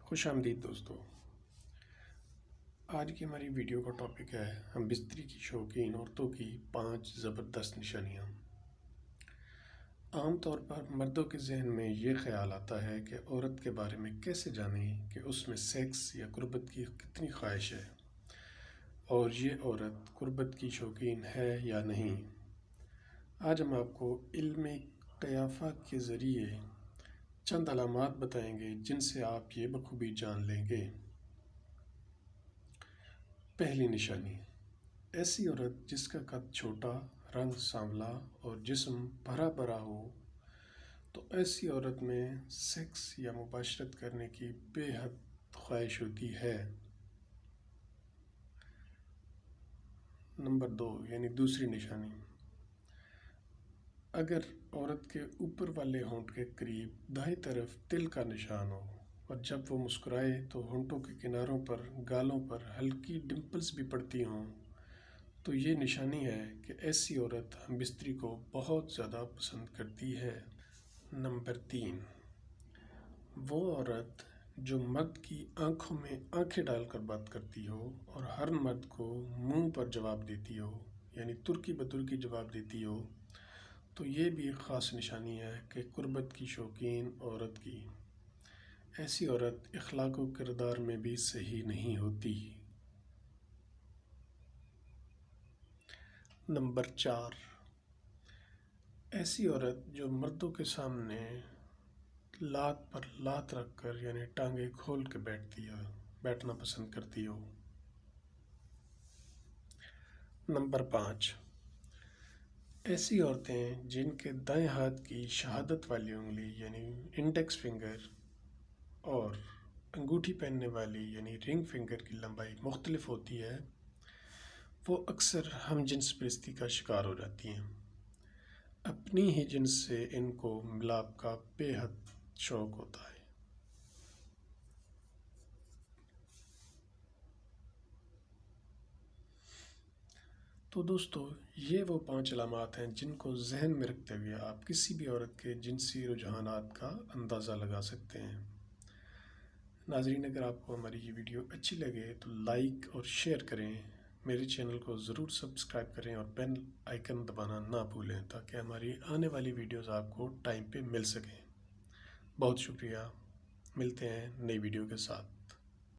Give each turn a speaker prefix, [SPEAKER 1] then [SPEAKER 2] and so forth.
[SPEAKER 1] خوش آمدید دوستو۔ آج کی ہماری ویڈیو کا ٹاپک ہے ہم بستری کی شوقین عورتوں کی 5 زبردست نشانیاں۔ عام طور پر مردوں کے ذہن میں یہ خیال آتا ہے کہ عورت کے بارے میں کیسے جانیں کہ اس میں سیکس یا قربت کی کتنی خواہش ہے اور یہ عورت قربت کی شوقین ہے یا نہیں۔ آج ہم آپ کو علم قیافہ کے ذریعے چند علامات بتائیں گے جن سے آپ یہ بخوبی جان لیں گے۔ پہلی نشانی، ایسی عورت جس کا قد چھوٹا، رنگ سانولا اور جسم بھرا بھرا ہو تو ایسی عورت میں سیکس یا مباشرت کرنے کی بے حد خواہش ہوتی ہے۔ نمبر 2 یعنی دوسری نشانی، اگر عورت کے اوپر والے ہونٹ کے قریب دائیں طرف تل کا نشان ہو اور جب وہ مسکرائے تو ہونٹوں کے کناروں پر گالوں پر ہلکی ڈمپلز بھی پڑتی ہوں تو یہ نشانی ہے کہ ایسی عورت ہم بستری کو بہت زیادہ پسند کرتی ہے۔ نمبر 3، وہ عورت جو مرد کی آنکھوں میں آنکھیں ڈال کر بات کرتی ہو اور ہر مرد کو منہ پر جواب دیتی ہو، یعنی ترکی بترکی جواب دیتی ہو، تو یہ بھی ایک خاص نشانی ہے کہ قربت کی شوقین عورت کی۔ ایسی عورت اخلاق و کردار میں بھی صحیح نہیں ہوتی۔ نمبر 4، ایسی عورت جو مردوں کے سامنے لات پر لات رکھ کر یعنی ٹانگیں کھول کے بیٹھنا پسند کرتی ہو۔ نمبر 5، ایسی عورتیں جن کے دائیں ہاتھ کی شہادت والی انگلی یعنی انڈیکس فنگر اور انگوٹھی پہننے والی یعنی رنگ فنگر کی لمبائی مختلف ہوتی ہے، وہ اکثر ہم جنس پرستی کا شکار ہو جاتی ہیں۔ اپنی ہی جنس سے ان کو ملاپ کا بے حد شوق ہوتا ہے۔ تو دوستو، یہ وہ 5 علامات ہیں جن کو ذہن میں رکھتے ہوئے آپ کسی بھی عورت کے جنسی رجحانات کا اندازہ لگا سکتے ہیں۔ ناظرین، اگر آپ کو ہماری یہ ویڈیو اچھی لگے تو لائک اور شیئر کریں، میرے چینل کو ضرور سبسکرائب کریں اور بیل آئیکن دبانا نہ بھولیں تاکہ ہماری آنے والی ویڈیوز آپ کو ٹائم پہ مل سکیں۔ بہت شکریہ، ملتے ہیں نئی ویڈیو کے ساتھ۔